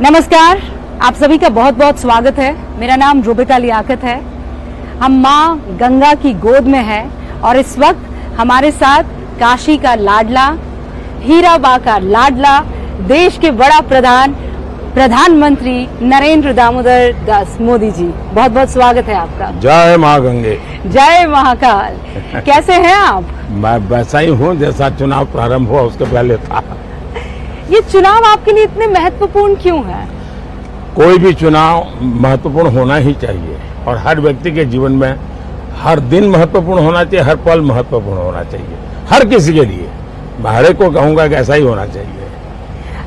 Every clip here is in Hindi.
नमस्कार, आप सभी का बहुत बहुत स्वागत है। मेरा नाम रुबिका लियाकत है। हम माँ गंगा की गोद में हैं और इस वक्त हमारे साथ काशी का लाडला, हीराबा का लाडला, देश के बड़ा प्रधानमंत्री नरेंद्र दामोदर दास मोदी जी। बहुत बहुत स्वागत है आपका। जय माँ गंगे, जय महाकाल। कैसे हैं आप? मैं वैसा ही हूँ जैसा चुनाव प्रारंभ हुआ उसके पहले था। ये चुनाव आपके लिए इतने महत्वपूर्ण क्यों है? कोई भी चुनाव महत्वपूर्ण होना ही चाहिए और हर व्यक्ति के जीवन में हर दिन महत्वपूर्ण होना चाहिए, हर पल महत्वपूर्ण होना चाहिए, हर किसी के लिए। मैं हर एक को कहूँगा कि ऐसा ही होना चाहिए।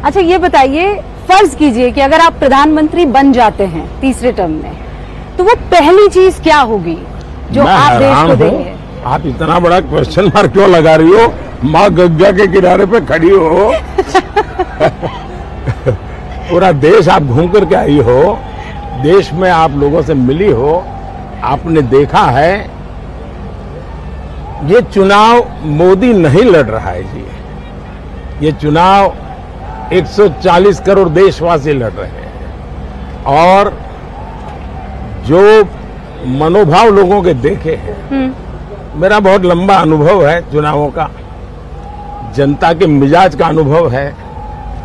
अच्छा, ये बताइए, फर्ज कीजिए कि अगर आप प्रधानमंत्री बन जाते हैं तीसरे टर्म में, तो वो पहली चीज क्या होगी जो आप देश को देंगे? आप इतना बड़ा क्वेश्चन मार्क क्यों लगा रही हो? माँ गंगा के किनारे पे खड़ी हो पूरा देश आप घूम करके आई हो, देश में आप लोगों से मिली हो, आपने देखा है ये चुनाव मोदी नहीं लड़ रहा है जी। ये चुनाव 140 करोड़ देशवासी लड़ रहे हैं और जो मनोभाव लोगों के देखे हैं, मेरा बहुत लंबा अनुभव है चुनावों का, जनता के मिजाज का अनुभव है,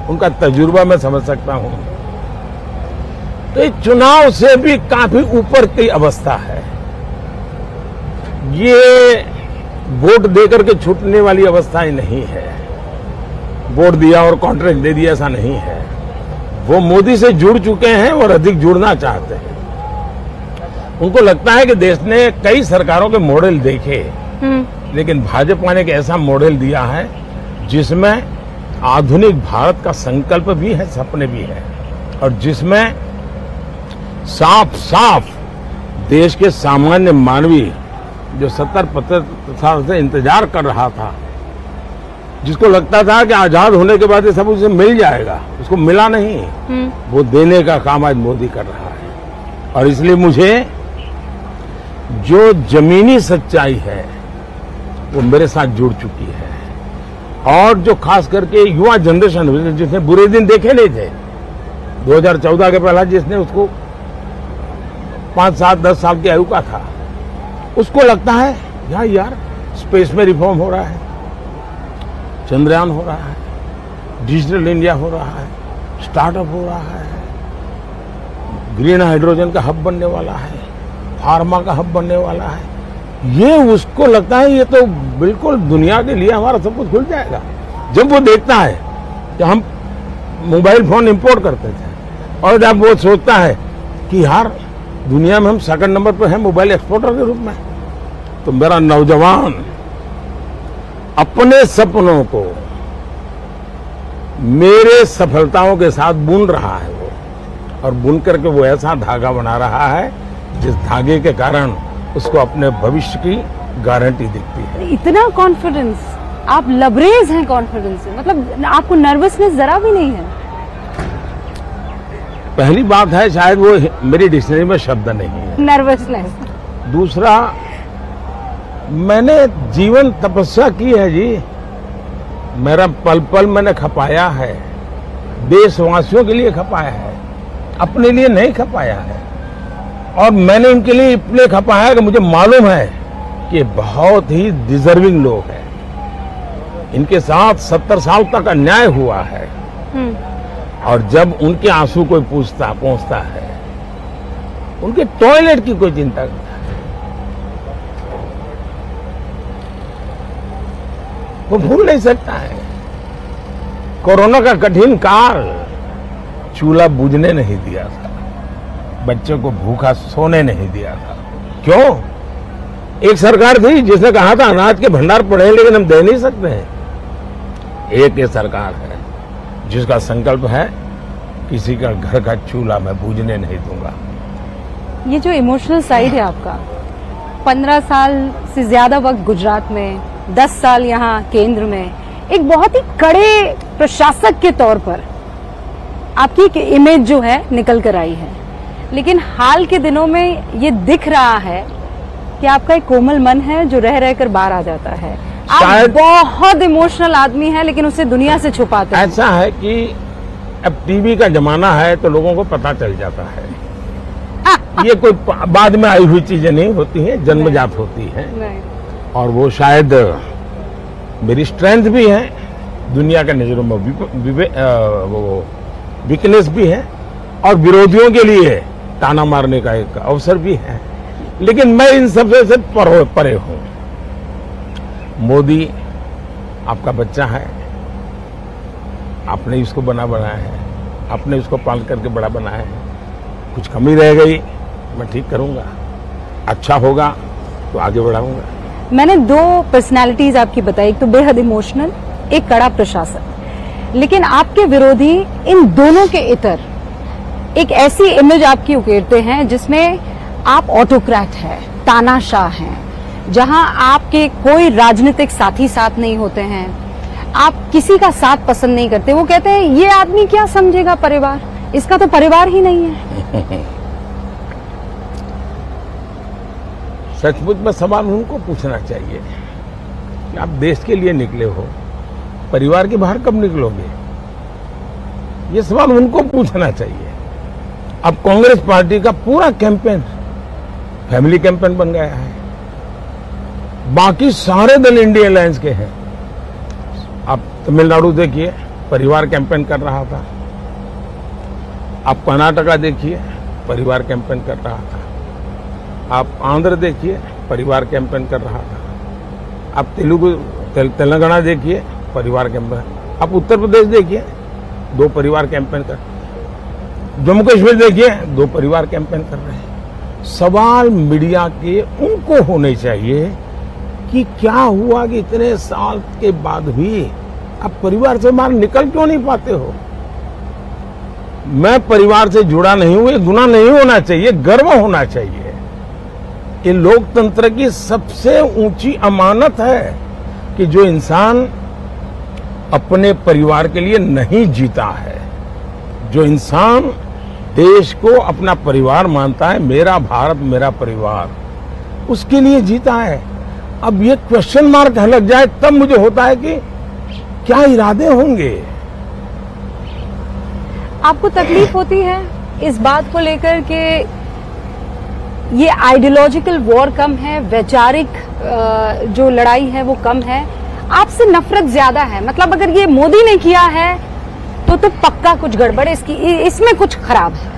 उनका तजुर्बा मैं समझ सकता हूं। तो इस चुनाव से भी काफी ऊपर की अवस्था है। ये वोट देकर के छूटने वाली अवस्था ही नहीं है। वोट दिया और कॉन्ट्रैक्ट दे दिया, ऐसा नहीं है। वो मोदी से जुड़ चुके हैं और अधिक जुड़ना चाहते हैं। उनको लगता है कि देश ने कई सरकारों के मॉडल देखे, लेकिन भाजपा ने एक ऐसा मॉडल दिया है जिसमें आधुनिक भारत का संकल्प भी है, सपने भी है, और जिसमें साफ साफ देश के सामान्य मानवी जो 70-75 साल से इंतजार कर रहा था, जिसको लगता था कि आजाद होने के बाद ये सब उसे मिल जाएगा, उसको मिला नहीं। वो देने का काम आज मोदी कर रहा है। और इसलिए मुझे जो जमीनी सच्चाई है वो मेरे साथ जुड़ चुकी है। और जो खास करके युवा जनरेशन जिसने बुरे दिन देखे नहीं थे, 2014 के पहला जिसने उसको 5, 7, 10 साल की आयु का था, उसको लगता है यार स्पेस में रिफॉर्म हो रहा है, चंद्रयान हो रहा है, डिजिटल इंडिया हो रहा है, स्टार्टअप हो रहा है, ग्रीन हाइड्रोजन का हब बनने वाला है, फार्मा का हब बनने वाला है। ये उसको लगता है ये तो बिल्कुल दुनिया के लिए हमारा सब कुछ खुल जाएगा। जब वो देखता है कि हम मोबाइल फोन इंपोर्ट करते थे और जब वो सोचता है कि यार दुनिया में हम सेकंड नंबर पर हैं मोबाइल एक्सपोर्टर के रूप में, तो मेरा नौजवान अपने सपनों को मेरे सफलताओं के साथ बुन रहा है वो, और बुन करके वो ऐसा धागा बना रहा है जिस धागे के कारण उसको अपने भविष्य की गारंटी दिखती है। इतना कॉन्फिडेंस, आप लबरेज हैं कॉन्फिडेंस से, मतलब आपको नर्वसनेस जरा भी नहीं है? पहली बात है, शायद वो मेरी डिक्शनरी में शब्द नहीं है, नर्वसनेस। दूसरा, मैंने जीवन तपस्या की है जी। मेरा पल पल मैंने खपाया है, देशवासियों के लिए खपाया है, अपने लिए नहीं खपाया है। और मैंने इनके लिए इसलिए खपाया है कि मुझे मालूम है कि बहुत ही डिजर्विंग लोग हैं। इनके साथ 70 साल तक अन्याय हुआ है, और जब उनके आंसू कोई पहुंचता है, उनके टॉयलेट की कोई चिंता नहीं है, वो भूल नहीं सकता है। कोरोना का कठिन काल, चूल्हा बुझने नहीं दिया था, बच्चों को भूखा सोने नहीं दिया था। क्यों? एक सरकार थी जिसने कहा था अनाज के भंडार पड़े हैं लेकिन हम दे नहीं सकते हैं। एक ये सरकार है जिसका संकल्प है किसी का घर का चूल्हा मैं बुझने नहीं दूंगा। ये जो इमोशनल साइड है आपका, 15 साल से ज्यादा वक्त गुजरात में, 10 साल यहाँ केंद्र में, एक बहुत ही कड़े प्रशासक के तौर पर आपकी एक इमेज जो है निकल कर आई है, लेकिन हाल के दिनों में ये दिख रहा है कि आपका एक कोमल मन है जो रह रहकर बाहर आ जाता है। आप बहुत इमोशनल आदमी हैं लेकिन उसे दुनिया से छुपाते हैं। ऐसा है कि अब टीवी का जमाना है तो लोगों को पता चल जाता है। ये कोई बाद में आई हुई चीजें नहीं होती हैं, जन्मजात होती हैं। और वो शायद मेरी स्ट्रेंथ भी है, दुनिया के नजरों में वो वीकनेस भी है, और विरोधियों के लिए ताना मारने का एक अवसर भी है। लेकिन मैं इन सबसे से परे हूं। मोदी आपका बच्चा है, आपने इसको बनाया है, आपने इसको पाल करके बड़ा बनाया है। कुछ कमी रह गई मैं ठीक करूंगा, अच्छा होगा तो आगे बढ़ाऊंगा। मैंने 2 पर्सनालिटीज आपकी बताई, एक तो बेहद इमोशनल, एक कड़ा प्रशासक। लेकिन आपके विरोधी इन दोनों के इतर एक ऐसी इमेज आपकी उकेरते हैं जिसमें आप ऑटोक्रेट हैं, तानाशाह हैं, जहां आपके कोई राजनीतिक साथी साथ नहीं होते हैं, आप किसी का साथ पसंद नहीं करते। वो कहते हैं ये आदमी क्या समझेगा परिवार, इसका तो परिवार ही नहीं है। सचमुच में सवाल उनको पूछना चाहिए कि आप देश के लिए निकले हो, परिवार के बाहर कब निकलोगे? ये सवाल उनको पूछना चाहिए। अब कांग्रेस पार्टी का पूरा कैंपेन फैमिली कैंपेन बन गया है। बाकी सारे दल इंडिया अलायंस के हैं। आप तमिलनाडु देखिए, परिवार कैंपेन कर रहा था। आप कर्नाटका देखिए, परिवार कैंपेन कर रहा था। आप आंध्र देखिए, परिवार कैंपेन कर रहा था। आप तेलंगाना देखिए, परिवार कैंपेन। आप उत्तर प्रदेश देखिए, 2 परिवार कैंपेन कर। जम्मू कश्मीर देखिए, 2 परिवार कैंपेन कर रहे हैं। सवाल मीडिया के उनको होने चाहिए कि क्या हुआ कि इतने साल के बाद भी आप परिवार से बाहर निकल क्यों नहीं पाते हो? मैं परिवार से जुड़ा नहीं हूं, ये गुनाह नहीं होना चाहिए, गर्व होना चाहिए। ये लोकतंत्र की सबसे ऊंची अमानत है कि जो इंसान अपने परिवार के लिए नहीं जीता है, जो इंसान देश को अपना परिवार मानता है, मेरा भारत मेरा परिवार, उसके लिए जीता है। अब ये क्वेश्चन मार्क लग जाए तब मुझे होता है कि क्या इरादे होंगे। आपको तकलीफ होती है इस बात को लेकर कि ये आइडियोलॉजिकल वॉर कम है, वैचारिक जो लड़ाई है वो कम है, आपसे नफरत ज्यादा है? मतलब अगर ये मोदी ने किया है तो पक्का कुछ गड़बड़ है, इसमें कुछ खराब है।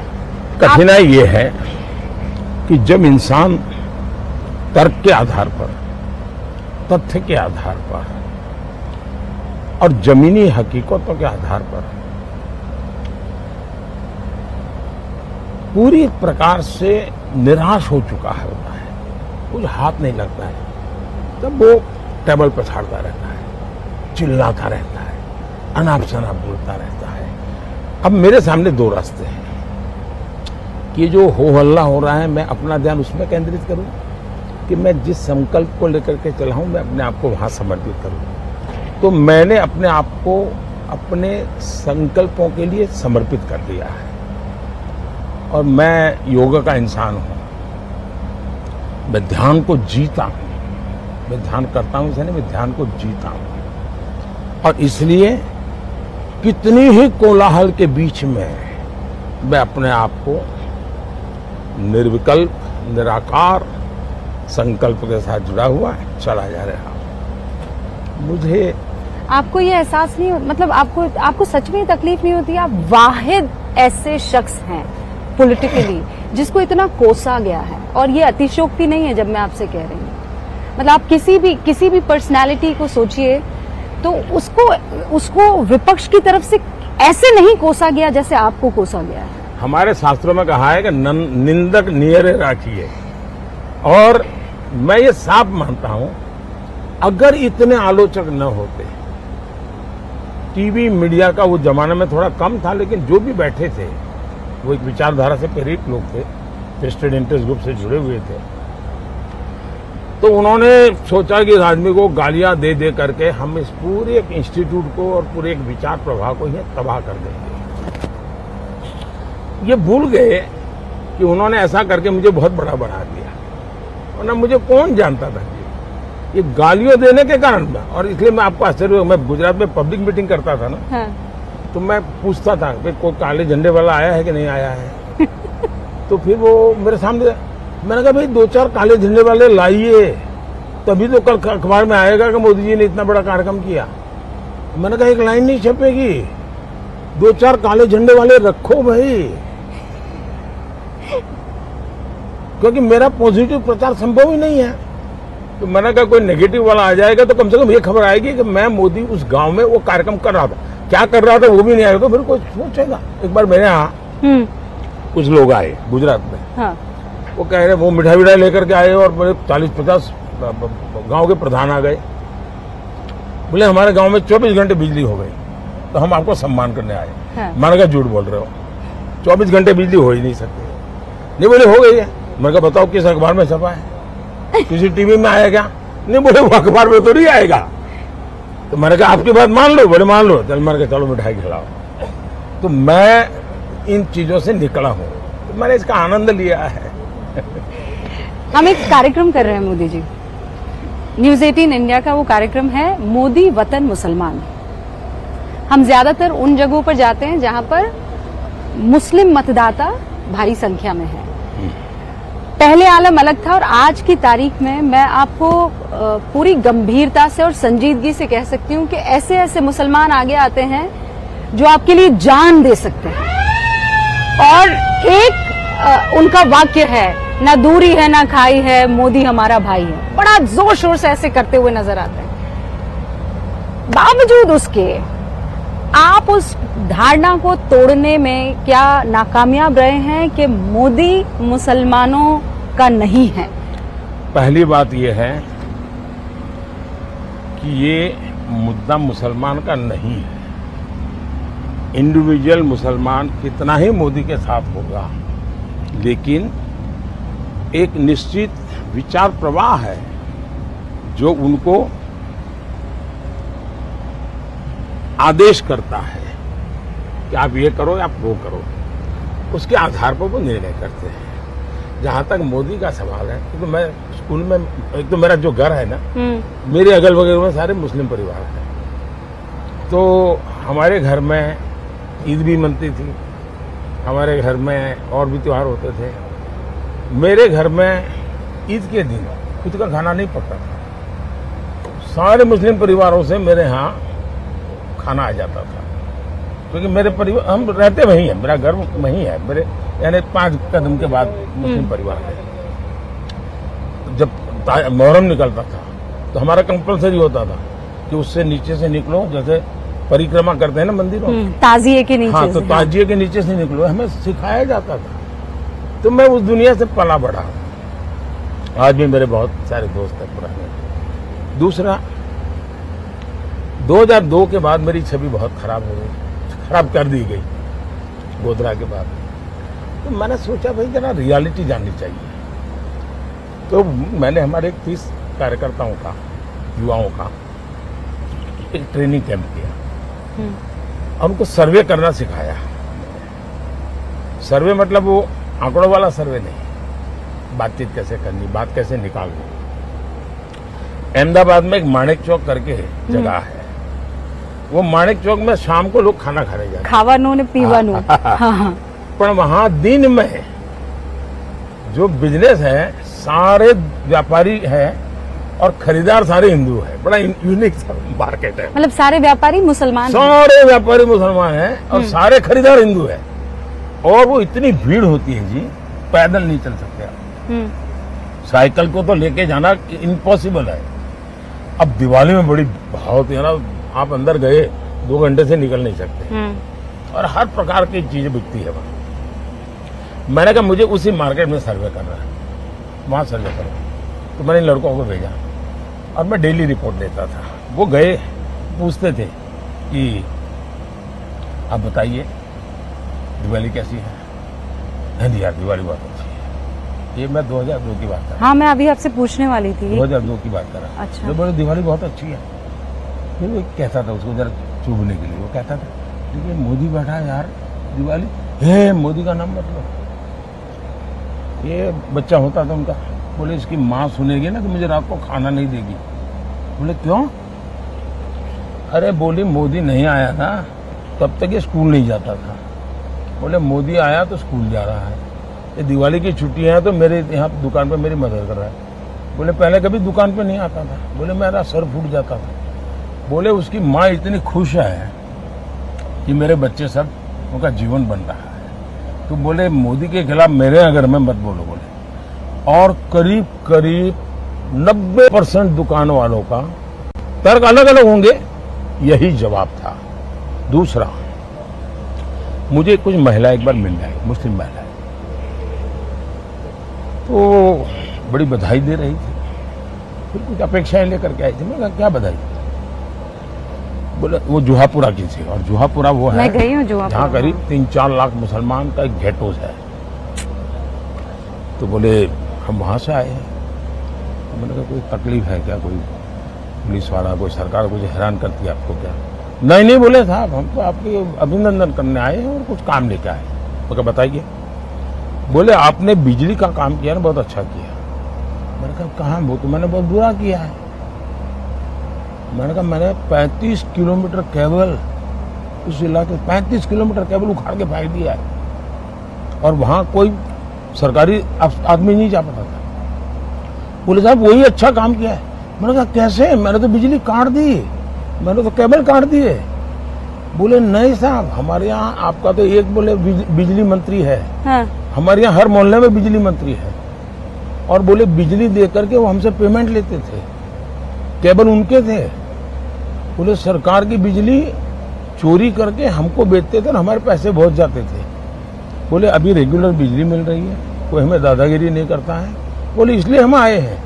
कठिनाई ये है कि जब इंसान तर्क के आधार पर, तथ्य के आधार पर और जमीनी हकीकतों के आधार पर पूरी प्रकार से निराश हो चुका है, होता है, कुछ हाथ नहीं लगता है, तब वो टेबल पर छाड़ता रहता है, चिल्लाता रहता है, अनाप शनाप बोलता रहता है। अब मेरे सामने 2 रास्ते हैं कि जो हो हल्ला हो रहा है मैं अपना ध्यान उसमें केंद्रित करूं कि मैं जिस संकल्प को लेकर के चला हूं मैं अपने आप को वहां समर्पित करूं। तो मैंने अपने आप को अपने संकल्पों के लिए समर्पित कर दिया है और मैं योगा का इंसान हूं। मैं ध्यान को जीता हूं, मैं ध्यान करता हूं इसलिए मैं ध्यान को जीता हूं। और इसलिए कितनी ही कोलाहल के बीच में मैं अपने आप को निर्विकल्प, निराकार संकल्प के साथ जुड़ा हुआ है, चला जा रहा हूं। मुझे आपको ये एहसास नहीं, मतलब आपको सच में तकलीफ नहीं होती? आप वाहिद ऐसे शख्स हैं पॉलिटिकली जिसको इतना कोसा गया है, और ये अतिशयोक्ति नहीं है जब मैं आपसे कह रही हूँ। मतलब आप किसी भी पर्सनालिटी को सोचिए तो उसको विपक्ष की तरफ से ऐसे नहीं कोसा गया जैसे आपको कोसा गया है। हमारे शास्त्रों में कहा है कि निंदक नियरे राखिए, और मैं ये साफ मानता हूं अगर इतने आलोचक न होते, टीवी मीडिया का वो जमाना में थोड़ा कम था, लेकिन जो भी बैठे थे वो एक विचारधारा से प्रेरित लोग थे, वेस्टेड इंटरेस्ट ग्रुप से जुड़े हुए थे, तो उन्होंने सोचा कि इस आदमी को गालियां दे दे करके हम इस पूरे एक इंस्टीट्यूट को और पूरे एक विचार प्रवाह को ही तबाह कर देंगे। ये भूल गए कि उन्होंने ऐसा करके मुझे बहुत बड़ा बना दिया, वरना मुझे कौन जानता था ये गालियों देने के कारण। और इसलिए मैं आपको आश्चर्य, मैं गुजरात में पब्लिक मीटिंग करता था ना, हाँ। तो मैं पूछता था कि कोई काले झंडे वाला आया है कि नहीं आया है। तो फिर वो मेरे सामने, मैंने कहा भाई 2-4 काले झंडे वाले लाइए, तभी तो कल अखबार में आएगा कि मोदी जी ने इतना बड़ा कार्यक्रम किया। मैंने कहा एक लाइन नहीं छपेगी, 2-4 काले झंडे वाले रखो भाई, क्योंकि मेरा पॉजिटिव प्रचार संभव ही नहीं है। तो मैंने कहा कोई नेगेटिव वाला आ जाएगा तो कम से कम ये खबर आएगी कि मैं मोदी उस गांव में वो कार्यक्रम कर रहा था, क्या कर रहा था वो भी नहीं आएगा, तो फिर कोई सोचेगा। एक बार मेरे यहाँ कुछ लोग आए गुजरात में, हाँ। वो कह रहे, वो मिठाई विठाई लेकर के आए और बड़े 40-50 गांव के प्रधान आ गए, बोले हमारे गांव में 24 घंटे बिजली हो गई तो हम आपको सम्मान करने आए। हाँ। मैंने कहा झूठ बोल रहे हो, 24 घंटे बिजली हो ही नहीं सकती। नहीं बोले हो गई है। मैंने कहा बताओ किस अखबार में छपा है, किसी टीवी में आया क्या? नहीं बोले वो अखबार में तो नहीं आएगा। तो मैंने कहा आपकी बात मान लो, बोले मान लो। चल मैंने कहा चलो मिठाई खिलाओ। तो मैं इन चीजों से निकला हूँ, तो मैंने इसका आनंद लिया है। हम एक कार्यक्रम कर रहे हैं मोदी जी, न्यूज 18 इंडिया का वो कार्यक्रम है मोदी वतन मुसलमान। हम ज्यादातर उन जगहों पर जाते हैं जहां पर मुस्लिम मतदाता भारी संख्या में है। पहले आलम अलग था और आज की तारीख में मैं आपको पूरी गंभीरता से और संजीदगी से कह सकती हूँ कि ऐसे ऐसे मुसलमान आगे आते हैं जो आपके लिए जान दे सकते हैं। और एक उनका वाक्य है, ना दूरी है ना खाई है, मोदी हमारा भाई है, बड़ा जोर शोर से ऐसे करते हुए नजर आते हैं। बावजूद उसके आप उस धारणा को तोड़ने में क्या नाकामयाब रहे हैं कि मोदी मुसलमानों का नहीं है? पहली बात यह है कि ये मुद्दा मुसलमान का नहीं है। इंडिविजुअल मुसलमान कितना ही मोदी के साथ होगा, लेकिन एक निश्चित विचार प्रवाह है जो उनको आदेश करता है कि आप ये करो या आप वो करो, उसके आधार पर वो निर्णय करते हैं। जहां तक मोदी का सवाल है, क्योंकि मैं स्कूल में, एक तो मेरा जो घर है ना, मेरे अगल बगल में सारे मुस्लिम परिवार हैं, तो हमारे घर में ईद भी मनती थी, हमारे घर में और भी त्योहार होते थे। मेरे घर में ईद के दिन खुद का खाना नहीं पकता था, सारे मुस्लिम परिवारों से मेरे यहाँ खाना आ जाता था, क्योंकि मेरे परिवार, हम रहते वहीं हैं, मेरा घर वहीं है, मेरे यानी 5 कदम के बाद मुस्लिम परिवार है। जब मुहर्रम निकलता था तो हमारा कंपलसरी होता था कि उससे नीचे से निकलो, जैसे परिक्रमा करते हैं ना मंदिरों, ताजिए के नीचे। हाँ, तो ताजिए के नीचे से निकलो, हमें सिखाया जाता था। तो मैं उस दुनिया से पला बढ़ा। आज भी मेरे बहुत सारे दोस्त हैं पुराने। दूसरा, 2002 के बाद मेरी छवि बहुत खराब हो गई, खराब कर दी गई गोधरा के बाद। तो मैंने सोचा भाई जरा रियलिटी जाननी चाहिए। तो मैंने हमारे 30 कार्यकर्ताओं का, युवाओं का एक ट्रेनिंग कैंप किया और उनको सर्वे करना सिखाया। सर्वे मतलब वो आंकड़ों वाला सर्वे नहीं, बातचीत कैसे करनी, बात कैसे निकालनी। अहमदाबाद में एक माणिक चौक करके जगह है, वो माणिक चौक में शाम को लोग खाना खाने जाते, खावानू ने पीवानू। हाँ। पर वहां दिन में जो बिजनेस है, सारे व्यापारी हैं और खरीदार सारे हिंदू हैं। बड़ा यूनिक मार्केट है, मतलब सारे व्यापारी मुसलमान, सारे व्यापारी मुसलमान हैं और सारे खरीदार हिंदू हैं। और वो इतनी भीड़ होती है जी, पैदल नहीं चल सकते आप, साइकिल को तो लेके जाना इम्पॉसिबल है। अब दिवाली में बड़ी भाव होती है ना, आप अंदर गए 2 घंटे से निकल नहीं सकते, और हर प्रकार की चीजें बिकती है वहां। मैंने कहा मुझे उसी मार्केट में सर्वे करना है, वहां सर्वे करो। तो मैंने लड़कों को भेजा और मैं डेली रिपोर्ट देता था। वो गए, पूछते थे कि आप बताइए दिवाली कैसी है। नहीं यार दिवाली बहुत अच्छी है। ये मैं 2002 की बात कर रहा हूँ। हाँ, मैं अभी आपसे पूछने वाली थी, 2002 की बात कर रहा हूँ। अच्छा। तो बोले दिवाली बहुत अच्छी है। फिर वो कहता था उसको जरा चुभने के लिए, वो कहता था देखिए मोदी बैठा है यार, दिवाली है, मोदी का नाम मतलब। ये बच्चा होता था उनका, बोले इसकी माँ सुनेगी ना तो मुझे रात को खाना नहीं देगी। बोले क्यों? अरे बोली मोदी नहीं आया ना तो तब तक ये स्कूल नहीं जाता था। बोले मोदी आया तो स्कूल जा रहा है, ये दिवाली की छुट्टियां हैं तो मेरे यहाँ दुकान पे मेरी मदद कर रहा है। बोले पहले कभी दुकान पे नहीं आता था। बोले मेरा सर फूट जाता था। बोले उसकी माँ इतनी खुश है कि मेरे बच्चे सब उनका जीवन बन रहा है। तो बोले मोदी के खिलाफ मेरे अगर में मत बोलो। बोले और करीब करीब 90% दुकान वालों का तर्क अलग अलग होंगे, यही जवाब था। दूसरा, मुझे कुछ महिला एक बार मिल आई, मुस्लिम महिला, तो बड़ी बधाई दे रही थी, फिर कुछ अपेक्षाएं लेकर के आई थी। मैं कहा क्या बधाई? बोले वो जुहापुरा की थी, और जुहापुरा वो है, मैं गई हूँ जुहापुरा, जहाँ करीब 3-4 लाख मुसलमान का एक गेटोज है। तो बोले हम वहां से आए हैं। तो मैंने कहा कोई तकलीफ है क्या, कोई पुलिस वाला, कोई सरकार कुछ हैरान करती है आपको क्या? नहीं बोले साहब, हम तो आपके अभिनंदन करने आए हैं और कुछ काम लेके आए। तो क्या बताइए? बोले आपने बिजली का काम किया ना, बहुत अच्छा किया। मैंने कहा कहाँ? वो तो मैंने बहुत बुरा किया है। मैंने कहा मैंने 35 किलोमीटर केबल उस इलाके 35 किलोमीटर केबल उखाड़ के फेंक दिया है, और वहां कोई सरकारी आदमी नहीं जा पाता था। बोले साहब वही अच्छा काम किया है। मैंने कहा कैसे? मैंने तो बिजली काट दी, मैंने तो केबल काट दिए। बोले नहीं साहब, हमारे यहाँ आपका तो एक बोले बिजली मंत्री है, हाँ। हमारे यहाँ हर मोहल्ले में बिजली मंत्री है, और बोले बिजली दे करके वो हमसे पेमेंट लेते थे, केबल उनके थे। बोले सरकार की बिजली चोरी करके हमको बेचते थे और हमारे पैसे बहुत जाते थे। बोले अभी रेगुलर बिजली मिल रही है, कोई हमें दादागिरी नहीं करता है। बोले इसलिए हम आए हैं।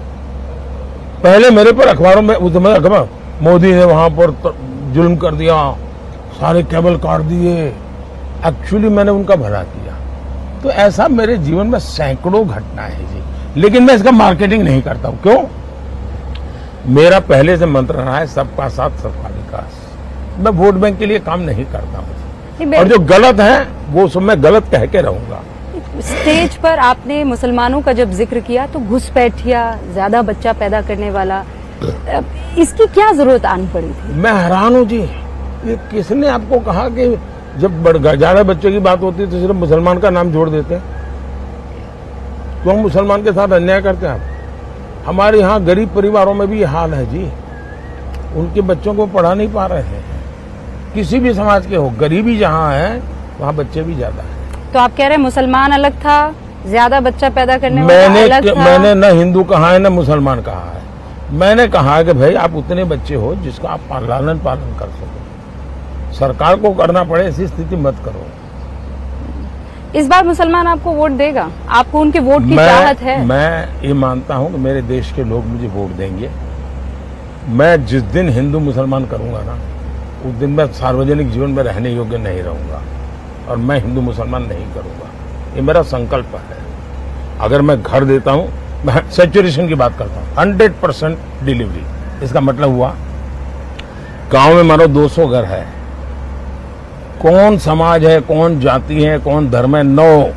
पहले मेरे पर अखबारों में अखबार मोदी ने वहां पर जुल्म कर दिया, सारे केबल काट दिए। एक्चुअली मैंने उनका भला किया। तो ऐसा मेरे जीवन में सैकड़ों घटनाएं हैं जी, लेकिन मैं इसका मार्केटिंग नहीं करता हूं। क्यों? मेरा पहले से मंत्र रहा है सबका साथ सबका विकास। मैं वोट बैंक के लिए काम नहीं करता हूं, और जो गलत है वो सब मैं गलत कह के रहूंगा। स्टेज पर आपने मुसलमानों का जब जिक्र किया तो घुसपैठिया, ज्यादा बच्चा पैदा करने वाला, इसकी क्या जरूरत आन पड़ी थी? मैं हैरान हूं जी, ये किसने आपको कहा कि जब ज्यादा बच्चों की बात होती है तो सिर्फ मुसलमान का नाम जोड़ देते हैं? क्यों मुसलमान के साथ अन्याय करते हैं आप? हमारे यहाँ गरीब परिवारों में भी ये हाल है जी, उनके बच्चों को पढ़ा नहीं पा रहे हैं। किसी भी समाज के हो, गरीबी जहाँ है वहाँ बच्चे भी ज्यादा है। तो आप कह रहे हैं मुसलमान अलग था, ज्यादा बच्चा पैदा करने वाला अलग था? मैंने न हिंदू कहा है न मुसलमान कहा है। मैंने कहा कि भाई आप उतने बच्चे हो जिसका आप लालन पालन कर सको, सरकार को करना पड़े ऐसी स्थिति मत करो। इस बार मुसलमान आपको वोट देगा? आपको उनके वोट की चाहत है? मैं ये मानता हूं कि मेरे देश के लोग मुझे वोट देंगे। मैं जिस दिन हिंदू मुसलमान करूंगा ना, उस दिन मैं सार्वजनिक जीवन में रहने योग्य नहीं रहूंगा, और मैं हिंदू मुसलमान नहीं करूंगा। ये मेरा संकल्प है। अगर मैं घर देता हूं, मैं सैचुरेशन की बात करता हूं, 100% डिलीवरी। इसका मतलब हुआ गांव में मानो 200 घर है, कौन समाज है, कौन जाति है, कौन धर्म है, 9,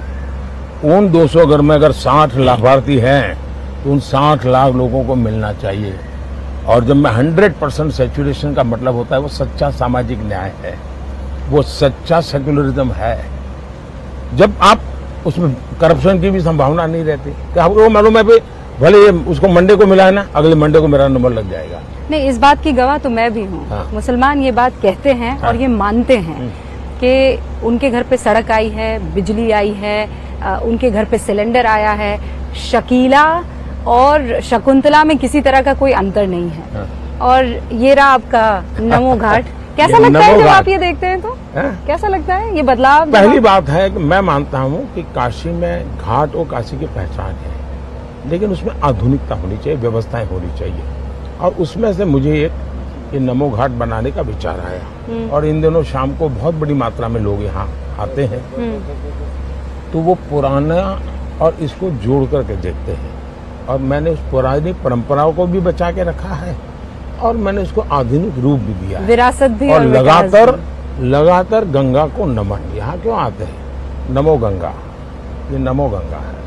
उन 200 घर में अगर 60 लाभार्थी हैं तो उन 60 लाख लोगों को मिलना चाहिए। और जब मैं 100% सैचुरेशन का मतलब होता है वो सच्चा सामाजिक न्याय है, वो सच्चा सेक्युलरिज्म है। जब आप उसमें करप्शन की भी संभावना नहीं रहती कि आपको मालूम है भले उसको मंडे को मिला है ना, अगले मंडे को मेरा नंबर लग जाएगा। नहीं, इस बात की गवाह तो मैं भी हूँ। हाँ। मुसलमान ये बात कहते हैं, हाँ। और ये मानते हैं कि उनके घर पे सड़क आई है, बिजली आई है, उनके घर पे सिलेंडर आया है, शकीला और शकुंतला में किसी तरह का कोई अंतर नहीं है। हाँ। और ये रहा आपका नमो घाट। कैसा लगता है जब आप ये देखते हैं तो? कैसा लगता है ये बदलाव? पहली बात है कि मैं मानता हूँ कि काशी में घाट और काशी की पहचान है, लेकिन उसमें आधुनिकता होनी चाहिए, व्यवस्थाएं होनी चाहिए, और उसमें से मुझे एक ये नमो घाट बनाने का विचार आया। और इन दिनों शाम को बहुत बड़ी मात्रा में लोग यहाँ आते हैं, तो वो पुराना और इसको जोड़ करके देखते हैं। और मैंने उस पुरानी परंपराओं को भी बचा के रखा है, और मैंने उसको आधुनिक रूप भी दिया, विरासत भी। और लगातार गंगा को नमन। यहाँ क्यों आते हैं? नमो गंगा, ये नमो गंगा है।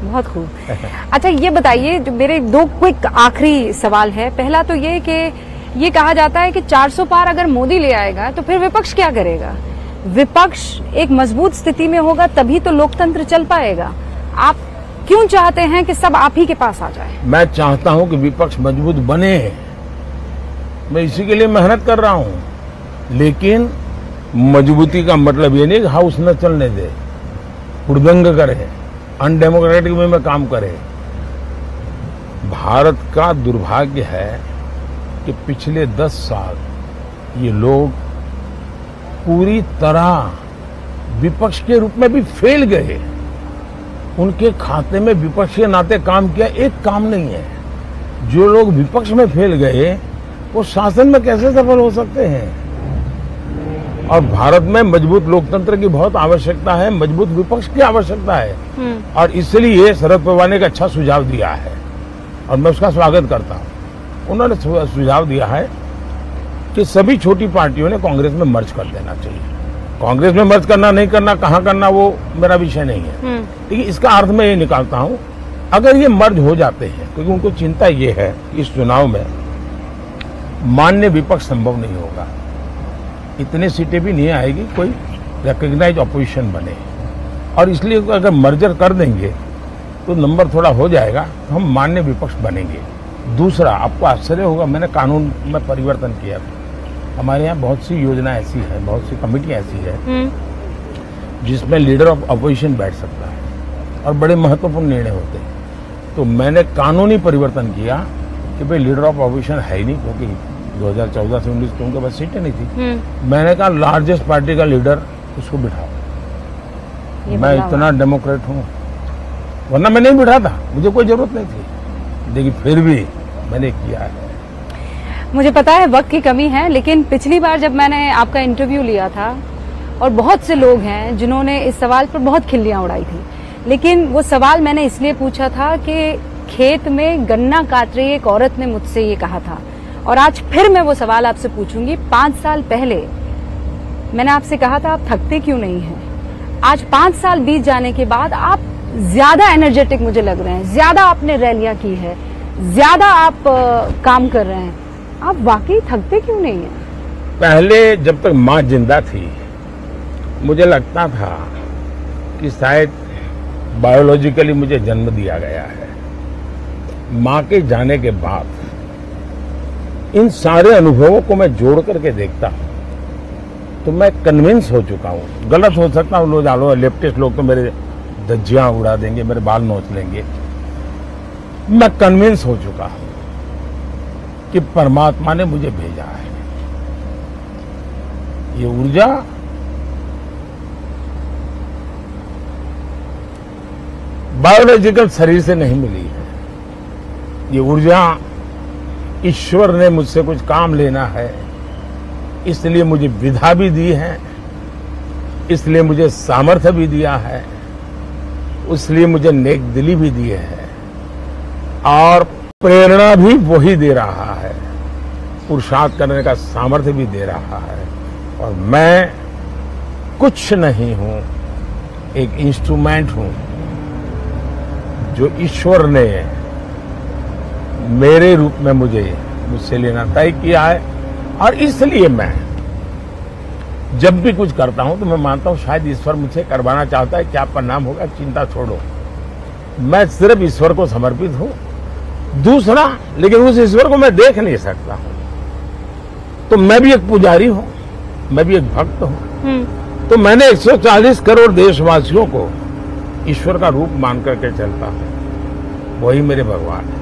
बहुत खूब। अच्छा, ये बताइए, जो मेरे 2 क्विक आखिरी सवाल है। पहला तो ये कि ये कहा जाता है कि 400 पार अगर मोदी ले आएगा तो फिर विपक्ष क्या करेगा? विपक्ष एक मजबूत स्थिति में होगा तभी तो लोकतंत्र चल पाएगा। आप क्यों चाहते हैं कि सब आप ही के पास आ जाए? मैं चाहता हूं कि विपक्ष मजबूत बने, मैं इसी के लिए मेहनत कर रहा हूं। लेकिन मजबूती का मतलब ये नहीं कि हाउस न चलने दे, हुड़दंग करे, अनडेमोक्रेटिक वे में काम करे। भारत का दुर्भाग्य है कि पिछले 10 साल ये लोग पूरी तरह विपक्ष के रूप में भी फेल गए। उनके खाते में विपक्ष के नाते काम किया एक काम नहीं है। जो लोग विपक्ष में फेल गए वो शासन में कैसे सफल हो सकते हैं? और भारत में मजबूत लोकतंत्र की बहुत आवश्यकता है, मजबूत विपक्ष की आवश्यकता है। और इसलिए शरद पवार ने एक अच्छा सुझाव दिया है और मैं उसका स्वागत करता हूं। उन्होंने सुझाव दिया है कि सभी छोटी पार्टियों ने कांग्रेस में मर्ज कर देना चाहिए। कांग्रेस में मर्ज करना नहीं करना, कहां करना, वो मेरा विषय नहीं है। लेकिन इसका अर्थ मैं ये निकालता हूं, अगर ये मर्ज हो जाते हैं, क्योंकि उनको चिंता ये है कि इस चुनाव में मान्य विपक्ष संभव नहीं होगा, इतने सीटें भी नहीं आएगी कोई रिकॉग्नाइज ऑपोजिशन बने। और इसलिए अगर मर्जर कर देंगे तो नंबर थोड़ा हो जाएगा, तो हम मान्य विपक्ष बनेंगे। दूसरा, आपको आश्चर्य होगा, मैंने कानून में परिवर्तन किया। हमारे यहाँ बहुत सी योजना ऐसी है, बहुत सी कमेटियां ऐसी है जिसमें लीडर ऑफ अपोजिशन बैठ सकता है और बड़े महत्वपूर्ण निर्णय होते हैं। तो मैंने कानूनी परिवर्तन किया कि भाई लीडर ऑफ अपोजिशन है ही नहीं, क्योंकि 2014 से 19 तो उनके पास सीटें नहीं थी। मैंने कहा लार्जेस्ट पार्टी का लीडर उसको बिठाओ। मैं इतना डेमोक्रेट हूँ, वरना मैं नहीं बिठाता, मुझे कोई जरूरत नहीं थी, लेकिन फिर भी मैंने किया है। मुझे पता है वक्त की कमी है, लेकिन पिछली बार जब मैंने आपका इंटरव्यू लिया था और बहुत से लोग हैं जिन्होंने इस सवाल पर बहुत खिल्लियां उड़ाई थी, लेकिन वो सवाल मैंने इसलिए पूछा था कि खेत में गन्ना काट रही एक औरत ने मुझसे ये कहा था। और आज फिर मैं वो सवाल आपसे पूछूंगी। 5 साल पहले मैंने आपसे कहा था आप थकते क्यों नहीं हैं? आज 5 साल बीत जाने के बाद आप ज्यादा एनर्जेटिक मुझे लग रहे हैं, ज्यादा आपने रैलियां की है, ज्यादा आप काम कर रहे हैं। आप वाकई थकते क्यों नहीं हैं? पहले जब तक माँ जिंदा थी मुझे लगता था कि शायद बायोलॉजिकली मुझे जन्म दिया गया है। माँ के जाने के बाद इन सारे अनुभवों को मैं जोड़ करके देखता हूं तो मैं कन्विंस हो चुका हूं। गलत हो सकता हूं, लोग लेफ्टिस्ट लोग तो मेरे धज्जियां उड़ा देंगे, मेरे बाल नोच लेंगे। मैं कन्विंस हो चुका हूं कि परमात्मा ने मुझे भेजा है। ये ऊर्जा बायोलॉजिकल शरीर से नहीं मिली है। ये ऊर्जा ईश्वर ने मुझसे कुछ काम लेना है, इसलिए मुझे विधा भी दी है, इसलिए मुझे सामर्थ्य भी दिया है, इसलिए मुझे नेक दिली भी दी है और प्रेरणा भी वही दे रहा है, पुरुषार्थ करने का सामर्थ्य भी दे रहा है। और मैं कुछ नहीं हूं, एक इंस्ट्रूमेंट हूं जो ईश्वर ने मेरे रूप में मुझसे लेना तय किया है। और इसलिए मैं जब भी कुछ करता हूं तो मैं मानता हूं शायद ईश्वर मुझसे करवाना चाहता है, क्या परिणाम होगा चिंता छोड़ो। मैं सिर्फ ईश्वर को समर्पित हूं। दूसरा, लेकिन उस ईश्वर को मैं देख नहीं सकता हूं, तो मैं भी एक पुजारी हूं, मैं भी एक भक्त हूं। तो मैंने 140 करोड़ देशवासियों को ईश्वर का रूप मान करके चलता हूं, वही मेरे भगवान है।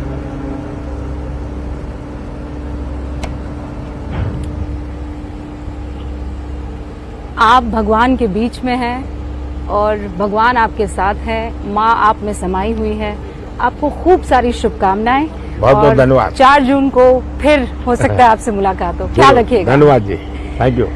आप भगवान के बीच में हैं और भगवान आपके साथ है, माँ आप में समाई हुई है। आपको खूब सारी शुभकामनाएं। बहुत बहुत धन्यवाद। 4 जून को फिर हो सकता है आपसे मुलाकात हो। ख्याल रखिएगा। धन्यवाद जी, थैंक यू।